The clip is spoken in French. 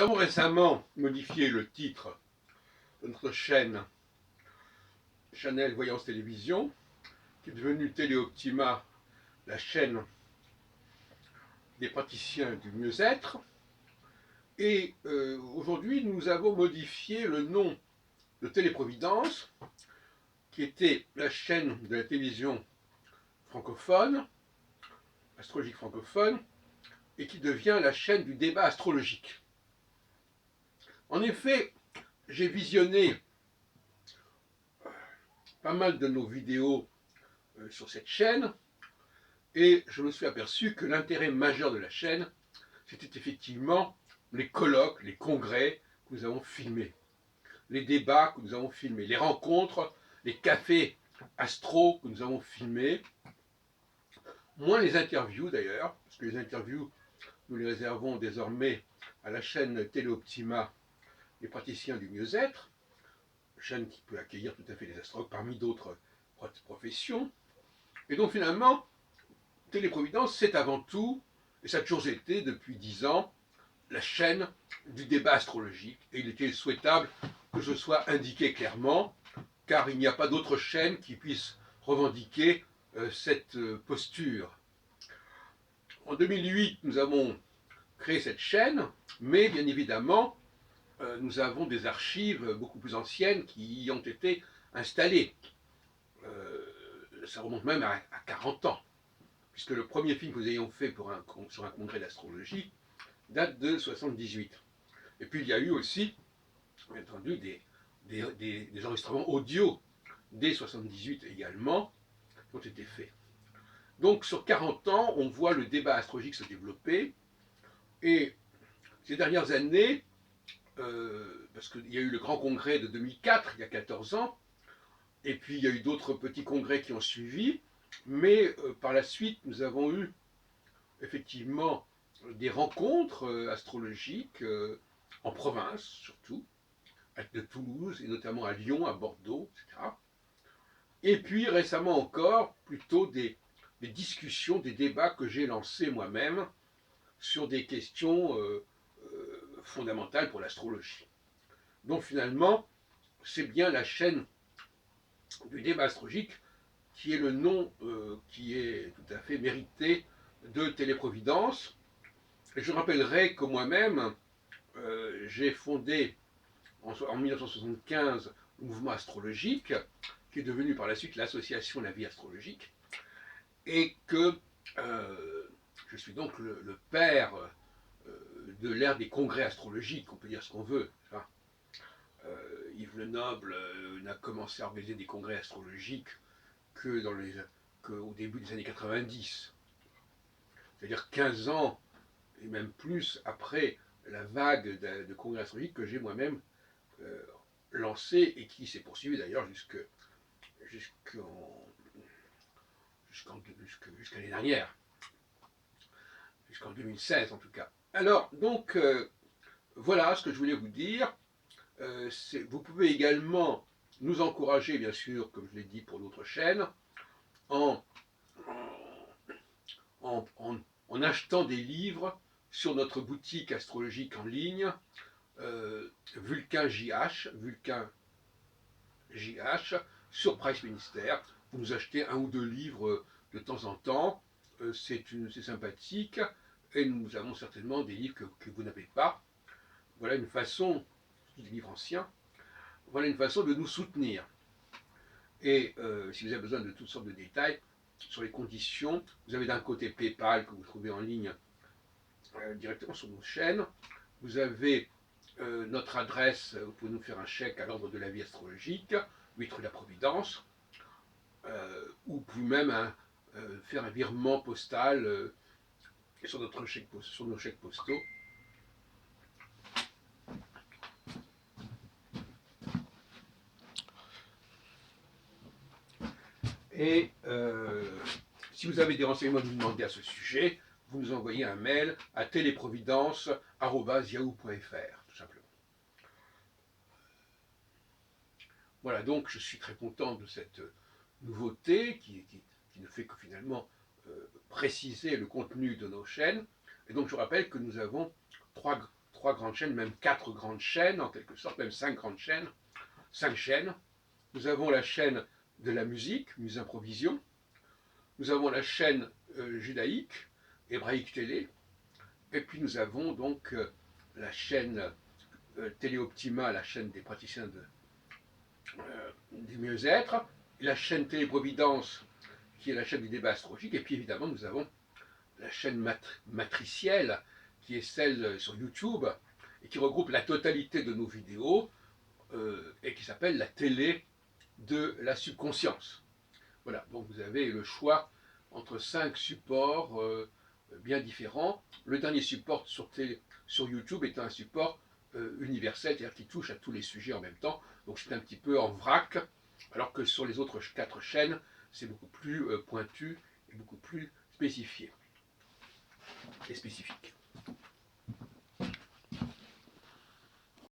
Nous avons récemment modifié le titre de notre chaîne Chanel Voyance Télévision, qui est devenue Téléoptima, la chaîne des praticiens du mieux-être. Et aujourd'hui, nous avons modifié le nom de Téléprovidence, qui était la chaîne de la télévision francophone, astrologique francophone, et qui devient la chaîne du débat astrologique. En effet, j'ai visionné pas mal de nos vidéos sur cette chaîne, et je me suis aperçu que l'intérêt majeur de la chaîne, c'était effectivement les colloques, les congrès que nous avons filmés, les débats que nous avons filmés, les rencontres, les cafés astro que nous avons filmés, moins les interviews d'ailleurs, parce que les interviews, nous les réservons désormais à la chaîne Téléoptima, les praticiens du mieux-être, chaîne qui peut accueillir tout à fait les astrologues parmi d'autres professions. Et donc finalement, Téléprovidence, c'est avant tout, et ça a toujours été depuis 10 ans, la chaîne du débat astrologique. Et il était souhaitable que ce soit indiqué clairement, car il n'y a pas d'autre chaîne qui puisse revendiquer cette posture. En 2008, nous avons créé cette chaîne, mais bien évidemment, nous avons des archives beaucoup plus anciennes qui y ont été installées. Ça remonte même à 40 ans, puisque le premier film que nous ayons fait sur un congrès d'astrologie date de 78. Et puis il y a eu aussi, bien entendu, des enregistrements audio dès 78 également, qui ont été faits. Donc sur 40 ans, on voit le débat astrologique se développer, et ces dernières années, parce qu'il y a eu le grand congrès de 2004, il y a 14 ans, et puis il y a eu d'autres petits congrès qui ont suivi, mais par la suite, nous avons eu effectivement des rencontres astrologiques en province surtout, de Toulouse et notamment à Lyon, à Bordeaux, etc. Et puis récemment encore, plutôt des discussions, des débats que j'ai lancés moi-même sur des questions fondamentales pour l'astrologie. Donc finalement, c'est bien la chaîne du débat astrologique qui est le nom qui est tout à fait mérité de Téléprovidence. Et je rappellerai que moi-même, j'ai fondé en 1975 le mouvement astrologique, qui est devenu par la suite l'association La Vie Astrologique, et que je suis donc le père de l'ère des congrès astrologiques, on peut dire ce qu'on veut. Yves Le Noble n'a commencé à organiser des congrès astrologiques qu'au début des années 90, c'est-à-dire 15 ans et même plus après la vague de congrès astrologiques que j'ai moi-même lancé et qui s'est poursuivi d'ailleurs jusqu'à l'année dernière, jusqu'en 2016 en tout cas. Alors, donc, voilà ce que je voulais vous dire. Vous pouvez également nous encourager, bien sûr, comme je l'ai dit pour d'autres chaînes, en achetant des livres sur notre boutique astrologique en ligne, Vulcain JH, sur Price Minister. Vous nous achetez un ou deux livres de temps en temps, c'est sympathique, et nous avons certainement des livres que vous n'avez pas. Voilà une façon, des livres anciens, voilà une façon de nous soutenir. Et si vous avez besoin de toutes sortes de détails sur les conditions, vous avez d'un côté PayPal que vous trouvez en ligne directement sur nos chaînes. Vous avez notre adresse, vous pouvez nous faire un chèque à l'ordre de la vie astrologique, 8 rue de la Providence, ou vous pouvez même faire un virement postal sur nos chèques postaux. Et si vous avez des renseignements à nous demander à ce sujet, vous nous envoyez un mail à téléprovidence@yahoo.fr, tout simplement. Voilà, donc je suis très content de cette nouveauté qui ne fait que finalement préciser le contenu de nos chaînes. Et donc je rappelle que nous avons trois 3 grandes chaînes, même 4 grandes chaînes, en quelque sorte, même 5 grandes chaînes, 5 chaînes. Nous avons la chaîne de la musique, Musimprovision. Nous avons la chaîne judaïque, Hébraïque Télé. Et puis nous avons donc la chaîne Téléoptima, la chaîne des praticiens du mieux-être, la chaîne Téléprovidence, qui est la chaîne du débat astrologique, et puis évidemment nous avons la chaîne matricielle, qui est celle sur YouTube, et qui regroupe la totalité de nos vidéos, et qui s'appelle la télé de la subconscience. Voilà, donc vous avez le choix entre 5 supports bien différents. Le dernier support sur YouTube est un support universel, c'est-à-dire qui touche à tous les sujets en même temps. Donc c'est un petit peu en vrac, alors que sur les autres 4 chaînes, c'est beaucoup plus pointu et beaucoup plus spécifié et spécifique.